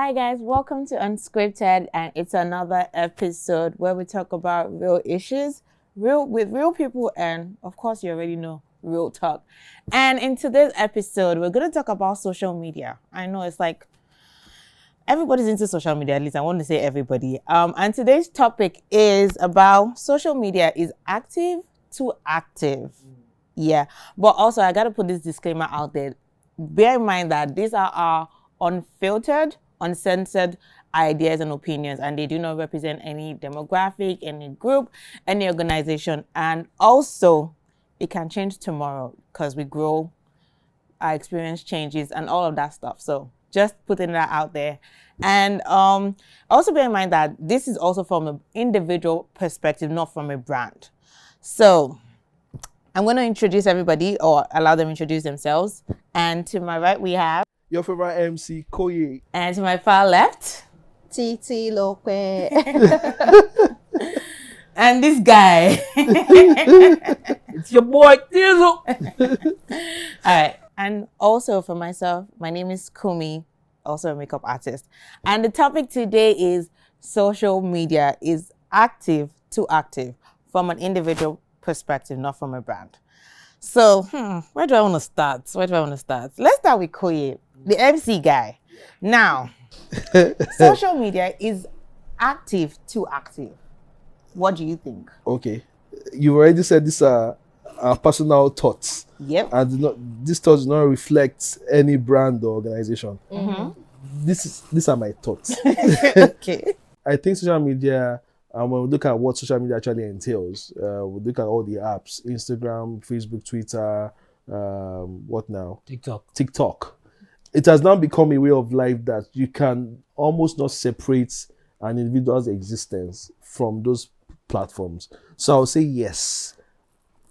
Hi guys, welcome to UnsKripted, and it's another episode where we talk about real issues, with real people, and of course you already know, real talk. And in today's episode, we're going to talk about social media. I know it's like everybody's into social media, at least I want to say everybody. And today's topic is about social media is active to active. Yeah, but also I got to put this disclaimer out there. Bear in mind that these are our unfiltered, uncensored ideas and opinions, and they do not represent any demographic, any group, any organization. And also, it can change tomorrow because we grow, our experience changes, and all of that stuff. So just putting that out there. And also bear in mind that this is also from an individual perspective, not from a brand. So I'm going to introduce everybody, or allow them to introduce themselves. And to my right, we have your favorite MC, Koye. And to my far left, Titi Lope. And this guy. It's your boy, Tizo. All right. And also for myself, my name is Kumi, also a makeup artist. And the topic today is social media is active to active from an individual perspective, not from a brand. So, where do I want to start? Let's start with Koye, the MC guy. Now, social media is active to active. What do you think? Okay. You've already said these are our personal thoughts. Yep. And these thoughts do not reflect any brand or organization. Mm-hmm. These are my thoughts. Okay. I think social media, when we look at what social media actually entails, we look at all the apps, Instagram, Facebook, Twitter, what now? TikTok. It has now become a way of life that you can almost not separate an individual's existence from those platforms. So I'll say yes.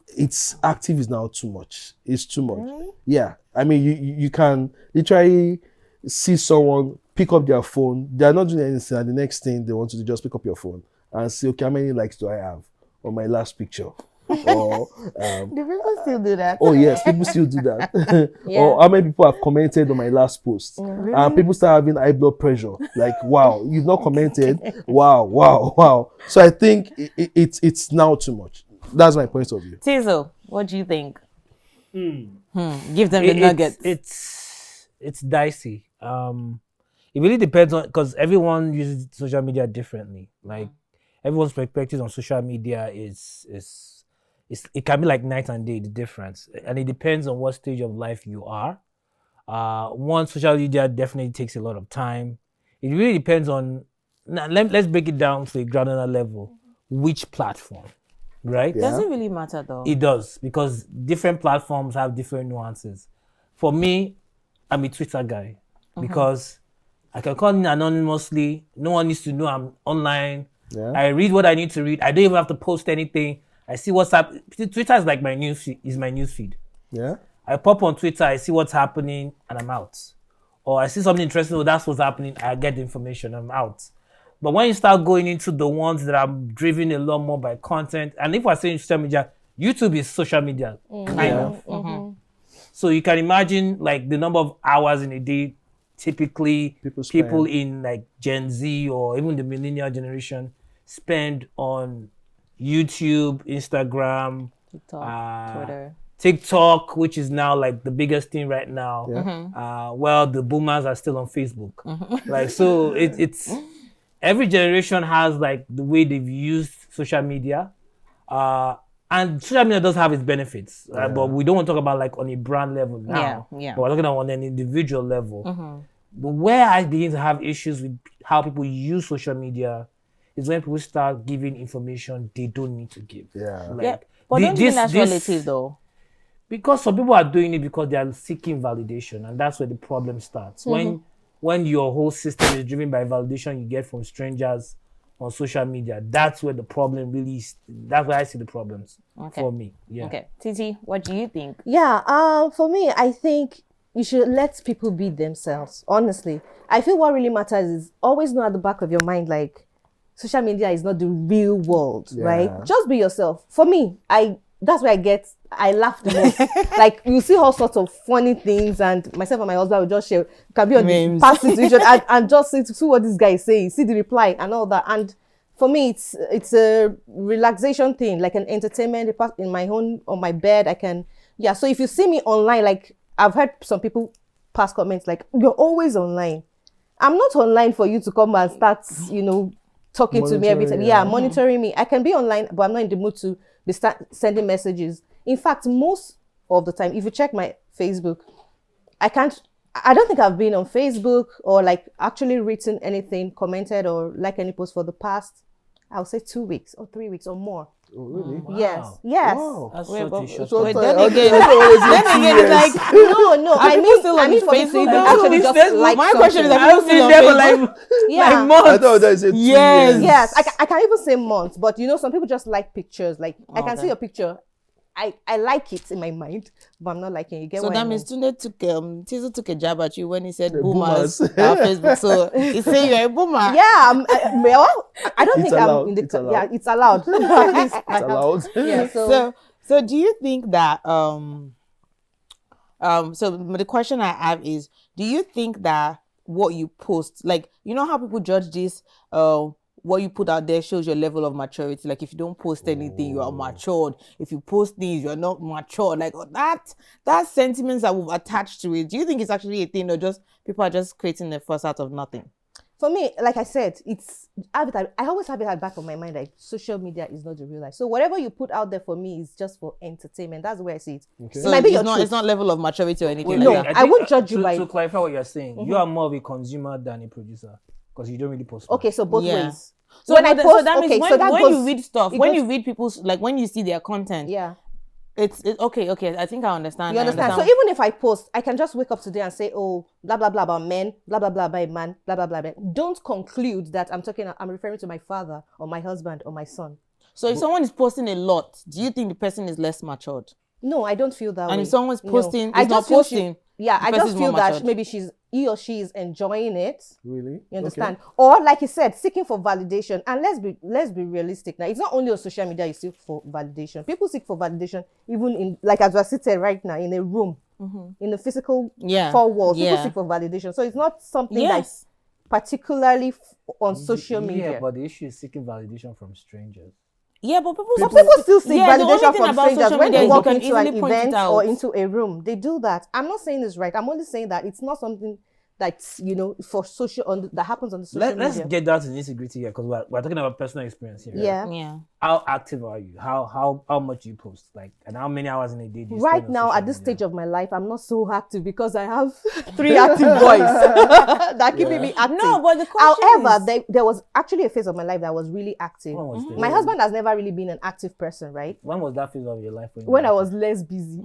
It's active is now too much. It's too much. Really? Yeah. I mean, you can literally see someone pick up their phone. They're not doing anything, and the next thing they want to do just pick up your phone and say, okay, how many likes do I have on my last picture? Or Do people still do that? oh yes, people still do that. Yeah. Or how many people have commented on my last post? Really? And people start having high blood pressure. Like, wow, you've not commented. Wow. So I think it's now too much. That's my point of view. Tizo, what do you think? Give them the nuggets. It's dicey. It really depends on, because everyone uses social media differently. Like everyone's perspective on social media is it can be like night and day, the difference, and it depends on what stage of life you are. One, social media definitely takes a lot of time. It really depends on. Now, let's break it down to a granular level. Which platform, right? Yeah. Does it really matter though? It does, because different platforms have different nuances. For me, I'm a Twitter guy because I can come in anonymously. No one needs to know I'm online. Yeah. I read what I need to read. I don't even have to post anything. I see what's up. Twitter is like my news feed. Yeah. I pop on Twitter, I see what's happening, and I'm out. Or I see something interesting, oh, that's what's happening, I get the information, I'm out. But when you start going into the ones that are driven a lot more by content, and if I say social media, YouTube is social media, kind of. So you can imagine like the number of hours in a day, typically people in like Gen Z or even the millennial generation spend on YouTube, Instagram, TikTok, which is now like the biggest thing right now. Yeah. Well, the boomers are still on Facebook. Like, so it's every generation has like the way they've used social media. And social media does have its benefits, but we don't want to talk about like on a brand level now. Yeah. But we're talking about on an individual level. But where I begin to have issues with how people use social media is when people start giving information they don't need to give. Yeah. Like, but don't you think that's relative though? Because some people are doing it because they are seeking validation, and that's where the problem starts. When your whole system is driven by validation you get from strangers on social media, that's where the problem really is. That's where I see the problems for me. Yeah. Okay. Titi, what do you think? Yeah, for me, I think you should let people be themselves, honestly. I feel what really matters is always know at the back of your mind, like, social media is not the real world, right? Just be yourself. For me, I that's where I laugh the most. Like, you see all sorts of funny things, and myself and my husband will just share, can be on the past situation and just see what this guy is saying, see the reply and all that. And for me, it's a relaxation thing, like an entertainment in my own, on my bed. I can, so if you see me online, like I've heard some people pass comments like, you're always online. I'm not online for you to come and start, talking to me every time. Monitoring me. I can be online, but I'm not in the mood to be sending messages. In fact, most of the time, if you check my Facebook, I don't think I've been on Facebook or like actually written anything, commented or like any post for the past, I'll say 2 weeks or 3 weeks or more. Oh, really? Wow. Yes. Wow. That's Then again, it's like, no. I mean for me to even actually just like my question is, I don't see them for like months. I thought that said 2 Yes. years. Yes, I can't even say months, but some people just like pictures. Like I can see your picture, I like it in my mind, but I'm not liking it. You get so what that I mean? means Tizu took a jab at you when he said boomers on Facebook. So he said you're a boomer. Yeah, I don't think allowed. I'm in the. It's allowed. Yeah, it's allowed. It's allowed. Yeah. So do you think that so the question I have is, do you think that what you post, like, how people judge this, what you put out there shows your level of maturity? Like, if you don't post anything, you are matured. If you post things, you're not matured. Like, that sentiments that we've attached to it, do you think it's actually a thing, or just people are just creating a fuss out of nothing? For me, like I said, I always have it at the back of my mind, like social media is not the real life. So whatever you put out there for me is just for entertainment. That's the way I see it. Okay. So it's not level of maturity or anything No, like that. I won't judge you by To clarify what you're saying, you are more of a consumer than a producer because you don't really post. Okay, so both Yeah. ways. So When I that post, means okay, when, so that when goes- you read stuff, it when goes- you read people's, like when you see their content, Yeah. it's okay. I think I understand. You understand? So even if I post, I can just wake up today and say, oh, blah, blah, blah about men, blah, blah, blah about a man, blah, blah, blah, blah. Don't conclude that I'm referring to my father or my husband or my son. So if someone is posting a lot, do you think the person is less matured? No, I don't feel that way. And if someone's posting, I is not just feel posting, I the just person's feel more that matured. maybe he or she is enjoying it. Really? You understand? Or like you said, seeking for validation. And let's be realistic now. It's not only on social media you seek for validation. People seek for validation even in, like as we're sitting right now, in a room, in the physical four walls. People seek for validation. So it's not something that's particularly on social media. Yeah, but the issue is seeking validation from strangers. Yeah, but people still seek the only validation thing from about strangers social when media they is walk you can into an easily point it event out. or into a room. They do that. I'm not saying this right. I'm only saying that it's not something that's for social that happens on the social Let's media. get down to nitty-gritty here because we're talking about personal experience here. Yeah. How active are you? How much do you post? Like, and how many hours in a day do you Right spend on now, social at this media? stage of my life, I'm not so active because I have 3 active boys that keeping me active. No, but the question However, is, there was actually a phase of my life that was really active. When was this? My husband has never really been an active person, right? When was that phase of your life? When I was less busy.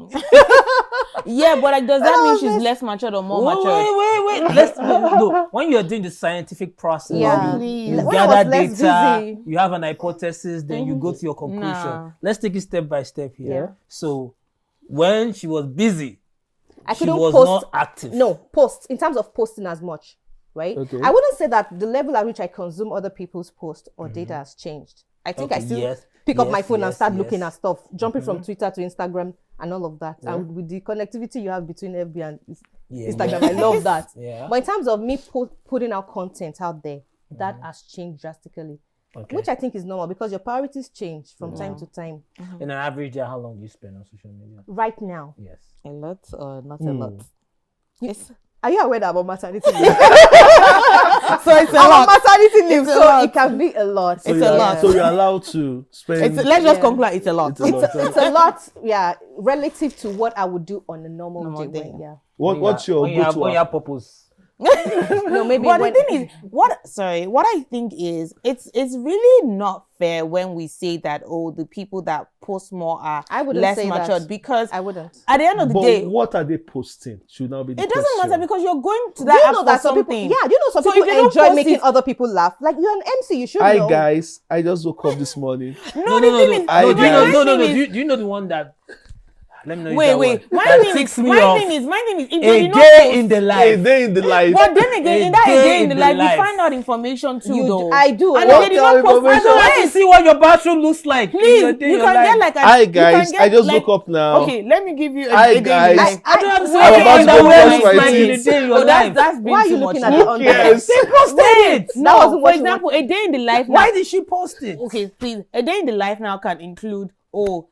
yeah, but like, does that mean she's less matured or more matured? Wait. No. When you're doing the scientific process, Yeah. you When I was gather less data, busy. you have an hypothesis, then you go to your conclusion. Nah. Let's take it step by step here. Yeah. So, when she was busy, I she couldn't was post. not active. No, post in terms of posting as much, right? Okay. I wouldn't say that the level at which I consume other people's posts or data has changed. I think I Okay, still yes, pick up my yes, phone and yes, start yes. looking at stuff, jumping from Twitter to Instagram and all of that. And with the connectivity you have between FB and Instagram, I love that. Yeah. But in terms of me putting out content out there, that has changed drastically. Okay. Which I think is normal because your priorities change from time to time. In an average day, how long do you spend on social media? Right now, Yes. A lot or not a lot? Yes. are you aware that I'm on maternity leave? So it's a I'm on lot. maternity leave, It's a so lot. it can be a lot. It's a lot. So you're allowed to spend. Let's just Yeah. conclude. It's a lot. It's a lot. It's a lot, relative to what I would do on a normal Normal day. day. Yeah. What's your when you have go-to? purpose? No, maybe But when, the thing is, what I think is, it's really not fair when we say that, oh, the people that post more are I wouldn't less say that. matured, because I wouldn't. at the end of the But day, what are they posting? Should now be the it doesn't question. matter, because you're going to Do that you app know for that some people? something. Yeah, do you know some So if people you don't enjoy post making it- other people laugh? Like you're an MC, you should Hi know. guys, I just woke up this morning. No, the thing is, I my guys- question is- Do you know the one that Let me know. Wait. My That thing ticks is, me my off. thing is, if A they did not day post- in the A life. day in the life. But then again, in that A day day in the in life, the you life. find out information too, though. I do. And What if they did not post, information? I don't like to see what your bathroom looks like. in please, your day, you your can life. get like a. Hi you can guys, get I just like- woke up now. Okay, let me give you Hi, a day in the guys. life. I don't have to see Wait, what about your to go underwear brush looks my like in the teeth. day in your Oh, life. that's been Why are too you much looking at now. the underwear? Yes. They posted it. That No, wasn't what for she example, a day in the life. Why now- did she post it? Okay, please. A day in the life now can include,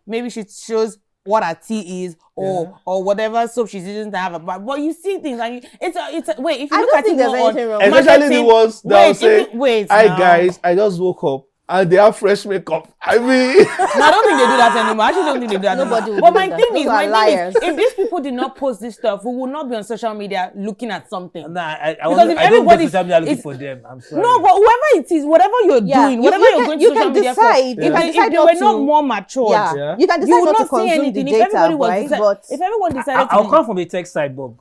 maybe she shows what her tea is, or whatever soap she's using to have a bath. But you see things, and it's a wait. If you I look don't at think it there's more on anything wrong. Especially the marketing- ones that will say, wait, "Hi now. guys, I just woke up and they have fresh makeup." I mean, No, I don't think they do that anymore. I actually don't think they do that Nobody anymore. will But do my that. thing Those is, are my thing liars. is, if these people did not post this stuff, we would not be on social media looking at something. Nah, I Because don't if go everybody's- to social media looking it's- for them. I'm sorry. No, but whoever it is, whatever you're doing, whatever you're going to social media for, decide. You can if decide they not were not to. more matured, Yeah. Yeah. You can decide you would not to not see consume anything. the If data, everybody was right? deci- But if everyone decided I'll to come from a tech side, but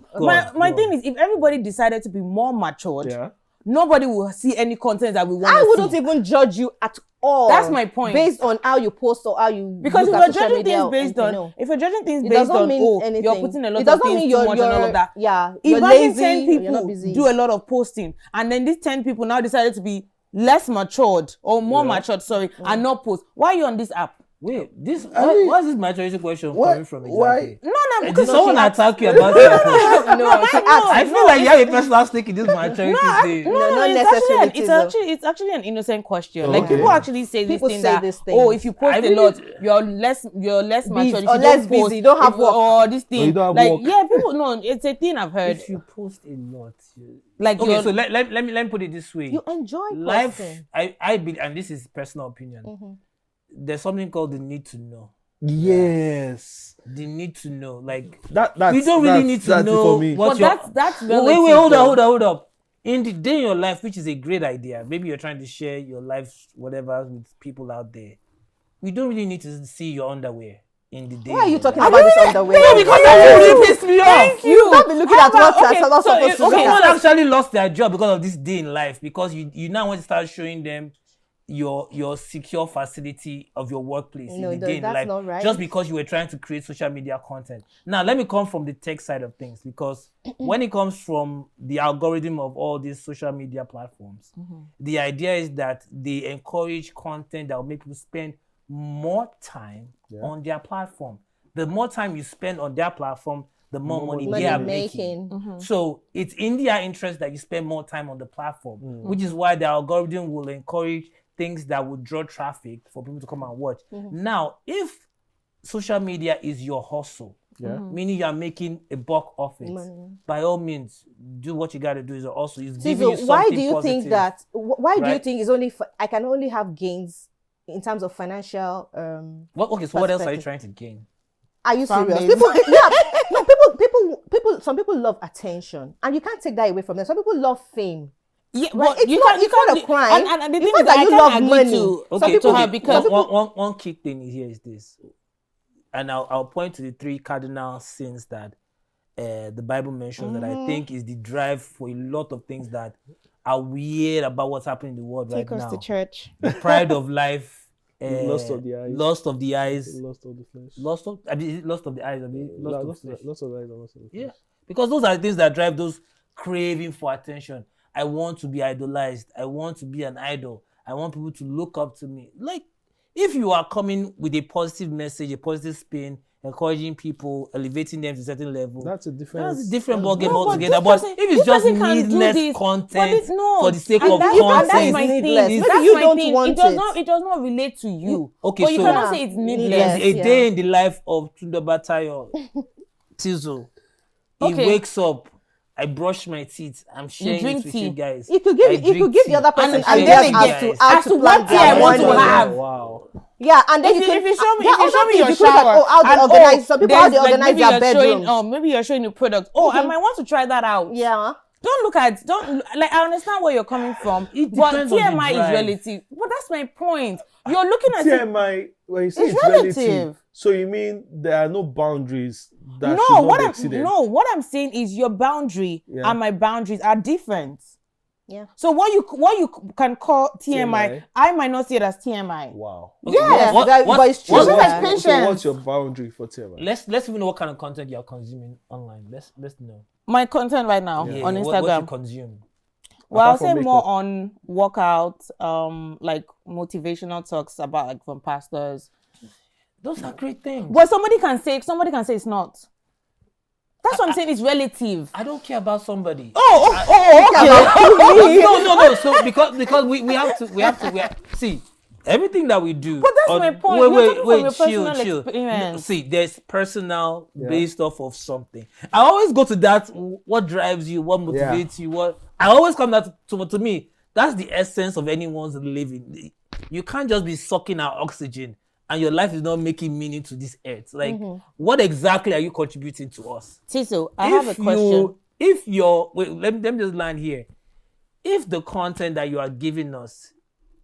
my thing is, if everybody decided to be more matured, yeah. nobody will see any content that we want I to wouldn't see. even judge you at all. That's my point. Based on how you post or how you Because look if at you're social judging media things or based anything, on, no. if you're judging things It based does not on, mean anything. you're putting a lot It does of not things mean too you're much and all of that. Yeah, you're Imagine lazy. 10 or you're not people busy. do a lot of posting, and then these 10 people now decided to be less matured or more matured, and not post. Why are you on this app? wait, this mean, what's this maturity question what- coming from why- exactly? No, Did because someone she asked- attack you about that? No, she asked. I feel like you have a personal stake in this maturity thing. No, not it's necessarily actually, it's actually an innocent question. Like Okay. people actually say People these things say that, these things. if you post I a really- lot, you're less mature. or less busy, you don't have work. or this thing. you don't have like work. yeah, people no, it's a thing I've heard. If you post a lot, Like okay. you're- So let me put it this way. You enjoy Life, posting. I believe, and this is personal opinion. There's something called the need to know. Yes. The need to know, like That's we don't really that's- need to that's it know for me. what but your that's wait, relative, hold though. hold up. In the day in your life, which is a great idea, maybe you're trying to share your life, whatever, with people out there. We don't really need to see your underwear in the day. Why are in you your talking life. about this underwear? No, because that really pissed me off. Thank you. You've not been looking at what okay, you're not so supposed to okay, look Someone at. actually lost their job because of this day in life, because you now want to start showing them your secure facility of your workplace No, in the day in that's life, not right. just because you were trying to create social media content. Now let me come from the tech side of things, because when it comes from the algorithm of all these social media platforms, the idea is that they encourage content that will make people spend more time on their platform. The more time you spend on their platform, the more money they are making. So it's in their interest that you spend more time on the platform, which is why the algorithm will encourage things that will draw traffic for people to come and watch. Now, if social media is your hustle, meaning you are making a buck off it, by all means, do what you got to do. Is also it's giving you So something why do you positive. think that? Why do you right? think it's only? I can only have gains in terms of financial. Okay, so what else are you perspective? trying to gain? Are you Fan serious? base. People, no, people. Some people love attention, and you can't take that away from them. Some people love fame. Yeah, Right? but It's you not- can't- you it's not can't a do- crime. And the It's thing not is, that I you can't love agree money. to Okay, to her okay. because One key thing here is this, and I'll point to the 3 cardinal sins that the Bible mentions that I think is the drive for a lot of things that are weird about what's happening in the world right now. church. The pride of life, Lust of the eyes. lust of the eyes, Lost of the flesh. lust of the eyes. Lust of flesh. Lots of eyes and lots of the flesh. Yeah, because those are the things that drive those craving for attention. I want to be idolized. I want to be an idol. I want people to look up to me. Like, if you are coming with a positive message, a positive spin, encouraging people, elevating them to a certain level, That's a different. that's a different ballgame No, but altogether. this But person- if it's this just person can do needless this, content no, for the sake and of that's- and content, that's my Needless. thing. Maybe That's you my don't thing. want It does it. not. It does not relate to you. Okay, but you so- cannot Yeah. say it's Needless. needless. a Yeah. day in the life of Tundobatayo Tizo. He Okay. wakes up. I brush my teeth. I'm sharing drink it with tea. you guys. You could I give drink the tea. other person And ideas then as again, to how as to to plan what their tea I want to morning. have. Wow. Yeah, and then If you you can. show me, there are if you show other me things your you could look at, shower, how they and, organize. Some people how there's they like organize maybe their you're bedrooms. showing, maybe you're showing the product. I might want to try that out. Yeah. Don't like. I understand where you're coming from, It but depends on the TMI is drive. relative. But that's my point. You're looking at it. TMI, when you say It's it's relative. relative, so you mean there are no boundaries that should No, not be exceeded? what I'm saying is your boundary Yeah. and my boundaries are different. Yeah. So what you can call TMI, TMI. I might not see it as TMI. Wow. Yeah. But it's true. It's just like yeah. patience. So what's your boundary for TMI? Let's even know what kind of content you're consuming online. Let's know. My content right now Yeah, on what you Instagram. consume. Well, I'll Apart say from more makeup. on workout, like motivational talks about like from pastors. Those are great things. But somebody can say it's not. That's what I'm saying. It's relative. I don't care about somebody. Okay. No. So because we have to see everything that we do. But that's my point. We're talking from your personal chill. experience. No, see, there's personal based off of something. I always go to that. What drives you? What motivates you? What I always come that to me. That's the essence of anyone's living. You can't just be sucking out oxygen and your life is not making meaning to this earth. Like, what exactly are you contributing to us? Tiso, I have a question. Let me just land here. If the content that you are giving us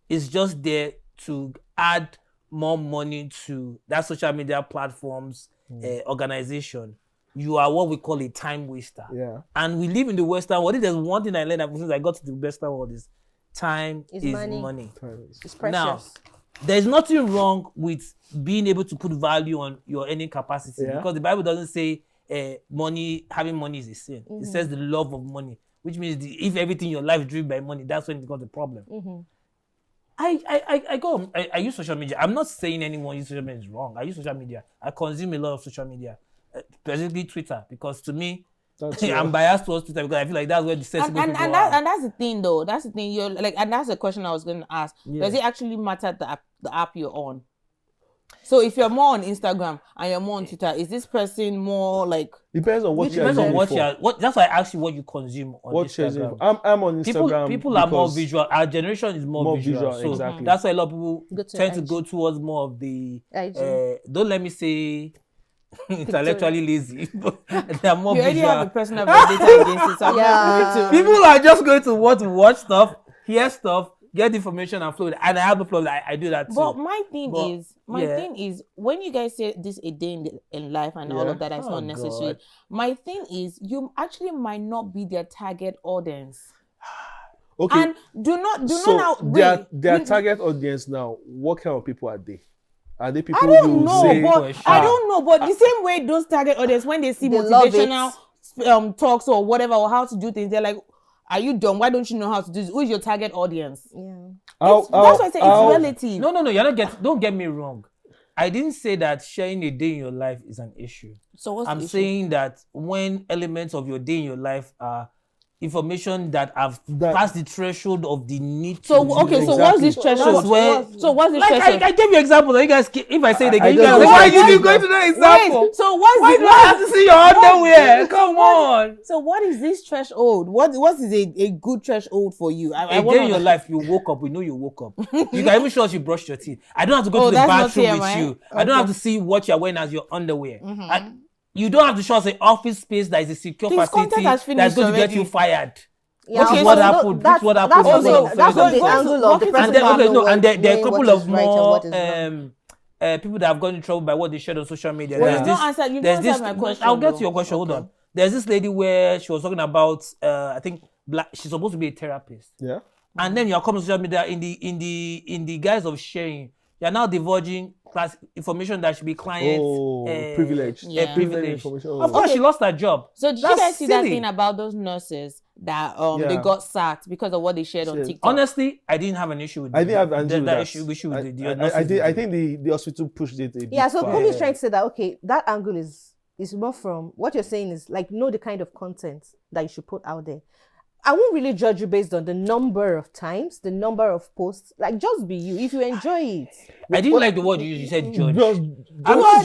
is just there to add more money to that social media platform's organization, you are what we call a time waster. Yeah. And we live in the Western world. If there's one thing I learned since I got to the Western world is time is money. It's precious. Now, there's nothing wrong with being able to put value on your earning capacity because the Bible doesn't say having money is a sin. It says the love of money, which means if everything in your life is driven by money, that's when it becomes a problem. I use social media. I'm not saying anyone use social media is wrong. I use social media. I consume a lot of social media, specifically Twitter, because to me, I'm biased towards Twitter because I feel like that's where the sensible people are. And that's the thing, though. That's the thing. You're like, and that's the question I was going to ask. Yeah. Does it actually matter the app you're on? So if you're more on Instagram and you're more on Twitter, is this person more like? Depends on what you're doing. That's why I asked you what you consume on Instagram. I'm on Instagram. People are more visual. Our generation is more visual. So exactly. That's why a lot of people tend to go towards more of the. Don't let me say intellectually lazy, but they're more you already visual. have a personal vendetta against it. So People are just going to watch stuff, hear stuff, get information and flow. And I have the flow. I do that too. But my thing is, when you guys say this a day in life and all of that, that's not necessary. God. My thing is, you actually might not be their target audience. Okay. And do not now. Their target audience now. What kind of people are they? Are they people I don't know, but the same way those target audience, when they see motivational talks or whatever, or how to do things, they're like, are you dumb? Why don't you know how to do this? Who is your target audience? Yeah. That's why I say it's relative. No, don't get me wrong. I didn't say that sharing a day in your life is an issue. So what's I'm saying that when elements of your day in your life are information that have passed the threshold of the need. So what's this threshold? So what's this threshold? I gave you example. You guys, if I say it again, you guys, why did you go to that example? Wait, so what's why do I have to see your underwear? Come on. So what is this threshold? What is a good threshold for you? A day in your life, you woke up. We know you woke up. You can even show us you brushed your teeth. I don't have to go to the bathroom with you. I don't have to see what you're wearing as your underwear. You don't have to show us an office space that is a secure facility that's going to get you fired. Yeah, Which is what happened. That's what happened. That's not the angle of the person. And there are a couple of more people that have gone in trouble by what they shared on social media. Well, you don't answer my question. I'll get to your question. Hold on. There's this lady where she was talking about, I think, she's supposed to be a therapist. Yeah. And then you're coming to social media in the guise of sharing. You're now divulging information that should be client privilege. Privilege. Of course, she lost her job. So did you guys see that thing about those nurses that they got sacked because of what they shared on TikTok? Honestly, I didn't have an issue with that. I didn't have an issue with that. Issue with I think the hospital pushed it. So Kumi is trying to say that that angle is more from what you're saying is like know the kind of content that you should put out there. I won't really judge you based on the number of times, the number of posts. Like, just be you. If you enjoy it. I didn't like the word you used. You said judge. I'm not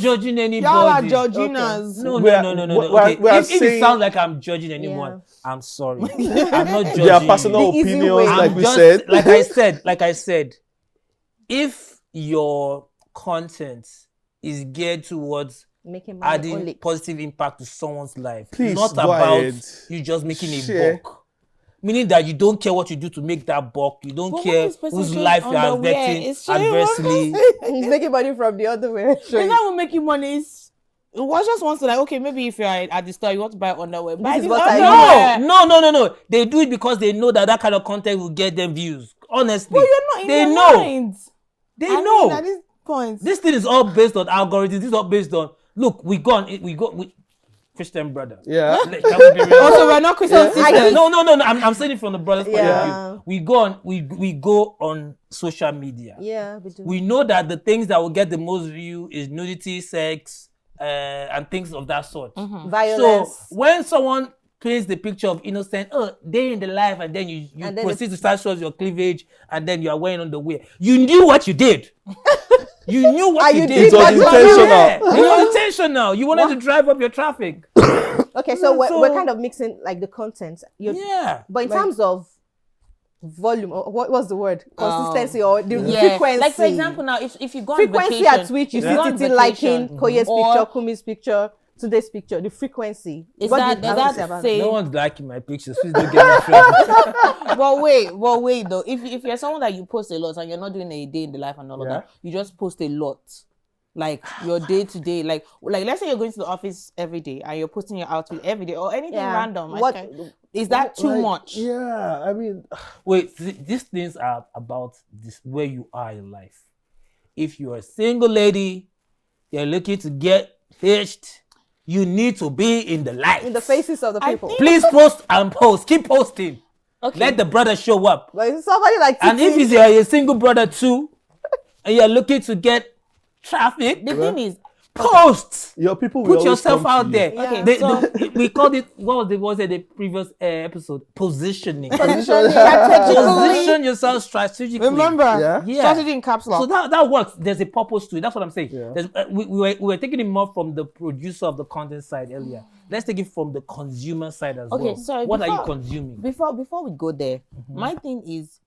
judging anybody. Y'all are judging us. No. Okay. If it sounds like I'm judging anyone, I'm sorry. I'm not judging. Their personal opinions, like we said. Like I said, if your content is geared towards adding positive impact to someone's life. Please, not about you just making a buck. Meaning that you don't care what you do to make that buck. You don't care whose life you are affecting adversely. He's making money from the underwear. It's not making money. was just wants to like, okay, maybe if you're at the store, you want to buy underwear. Buy is this what I underwear. No. They do it because they know that kind of content will get them views. Honestly, But you're not in they their know. minds. They I know. mean, at this point. This thing is all based on algorithms. This is all based on we Christian brother. Yeah. Can we be real? Also, we're not Christian sisters. No. I'm saying it from the brother's point Yeah. of view. We go on social media. Yeah, we do. We know that the things that will get the most view is nudity, sex, and things of that sort. Violence. So when someone paints the picture of innocent, day in the life, and then you And then proceed to start showing your cleavage, and then you are wearing underwear. You knew what you did. You knew what you did. It was intentional. Yeah, it was intentional. You wanted to drive up your traffic. Okay, so we're kind of mixing like the content. Yeah. But in terms of volume, or what's the word? Consistency or the frequency. Like for example, now if you go on frequency vacation, at which you if see go on Titi vacation, liking Koye's or- picture, Kumi's picture, today's picture, the frequency. Is What that- do you does have to that say about say- it? No one's liking my pictures. Please don't get me trouble. Well, wait though. If you're someone that you post a lot and you're not doing a day in the life and all of Yeah. that, you just post a lot. Like your day to day, like let's say you're going to the office every day and you're posting your outfit every day or anything Yeah. random. What- Is that too Like, much? Yeah, I mean, Wait, these things are about this where you are in life. If you're a single lady, you're looking to get hitched, you need to be in the light. In the faces of the I people. think- Please post and post. Keep posting. Okay. Let the brother show up. But if somebody like And if Titi, you're a single brother too, and you're looking to get traffic, The thing is, post. your people will Put always yourself come to out you. there. Okay, so- We called it, what was it the previous episode? Positioning. strategically, Position yourself strategically. remember, Yeah. Yeah. strategy in caps lock. So that works. There's a purpose to it. That's what I'm saying. Yeah. We were taking it more from the producer of the content side earlier. Let's take it from the consumer side as Okay, well. sorry, What are you before- consuming? before we go there, my thing is,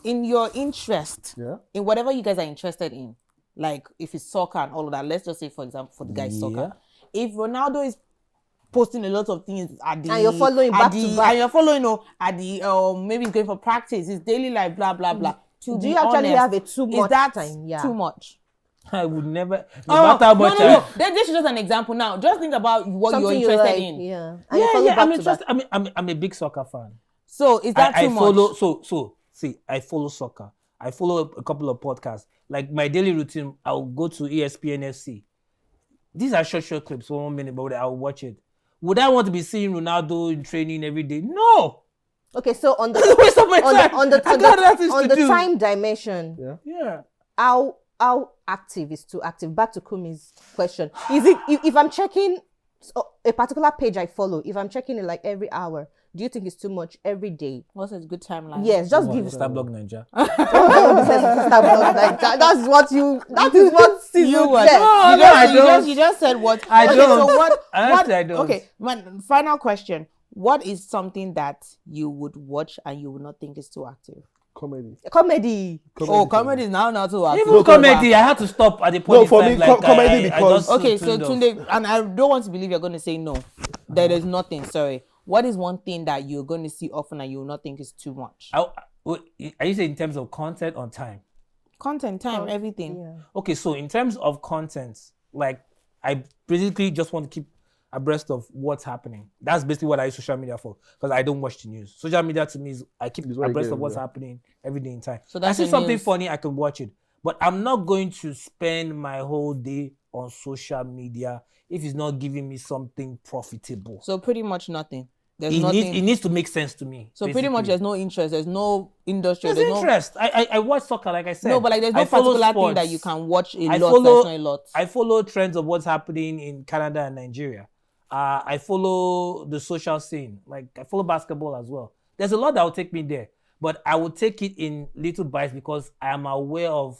in your interest, Yeah. in whatever you guys are interested in, like if it's soccer and all of that. Let's just say, for example, for the guys soccer, if Ronaldo is posting a lot of things at the And you're following at back the- to back. and you're following at the maybe he's going for practice, his daily life, blah blah blah. To do be you actually honest, have a too is much that time? Yeah. too much? I would never. Oh, No matter how much. no. This is just an example. Now, just think about what Something you're you interested like, in. yeah. And you follow Yeah. back to back. I'm a big soccer fan. So is that I too follow. much? So see, I follow soccer. I follow a couple of podcasts. Like my daily routine, I'll go to ESPN FC. These are short clips, 1 minute, but I'll watch it. Would I want to be seeing Ronaldo in training every day? No. Okay, so on the It's a waste of my on time. the on the I on got other the, things on to the do. time dimension, Yeah. how active is too active? Back to Kumi's question. Is it if I'm checking a particular page I follow, if I'm checking it like every hour, do you think it's too much every day? What's a good timeline? Yes, just give Starblog Ninja. That's what you. That is what season You were. said. You just said what? I Okay, don't. So what? Honestly, I don't. Okay, my final question. What is something that you would watch and you would not think is too active? Comedy. Comedy. Comedy is now not too active. Even comedy, I had to stop at the point. No, in for time, me, like, comedy I because- just Okay, so tuned off. Tunde, and I don't want to believe you're going to say no. That there's nothing. Sorry. What is one thing that you're going to see often and you will not think is too much? Are you saying in terms of content or time? Content, time, everything. Yeah. Okay, so in terms of content, like I basically just want to keep abreast of what's happening. That's basically what I use social media for, because I don't watch the news. Social media to me is I keep It's what you abreast get, of what's yeah. happening every day in time. So I that's see your something news. funny, I can watch it. But I'm not going to spend my whole day on social media if it's not giving me something profitable. So pretty much nothing. There's It nothing. needs to make sense to me. So pretty much basically. there's no interest. There's no industry. There's no interest. I watch soccer, like I said. No, but like there's no I follow particular thing sports. that you can watch a I lot. follow- There's not a lot. I follow trends of what's happening in Canada and Nigeria. I follow the social scene. Like I follow basketball as well. There's a lot that will take me there, but I will take it in little bites because I am aware of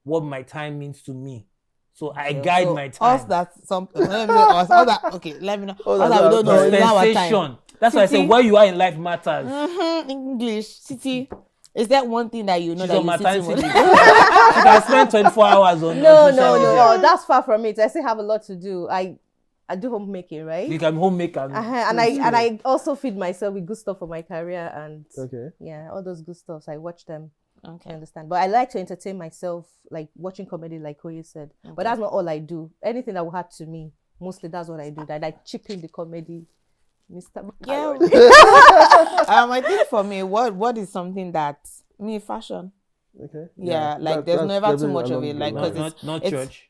what my time means to me. So I guide So my time. Us that some let me know us. All that okay. Let me know. Oh, Us that's that we don't know. right. It's not our time. Dispensation. That's why I say Titi. where you are in life matters. English, City. Is that one thing that you know She's that on you maternity sit leave. with? She can spend 24 hours on No, social media. no. That's far from it. I still have a lot to do. I do homemaking, right? You can homemake and And I also feed myself with good stuff for my career and Okay. yeah, all those good stuff. I watch them Okay. I understand. But I like to entertain myself, like watching comedy, like Koye said. Okay. But that's not all I do. Anything that will hurt to me, mostly that's what I do. I like chipping the comedy. Mr. Yeah. I think for me, what is something that fashion. Okay. Yeah, like there's never too much of it. Like because not church.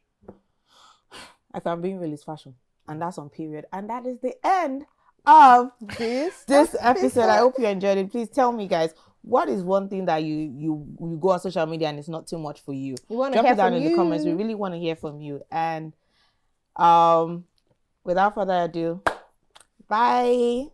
If I'm being real, it's fashion, and that's on period. And that is the end of this episode. I hope you enjoyed it. Please tell me, guys, what is one thing that you go on social media and it's not too much for you? We want to Drop hear it down from in you. the comments. We really want to hear from you. And without further ado, bye.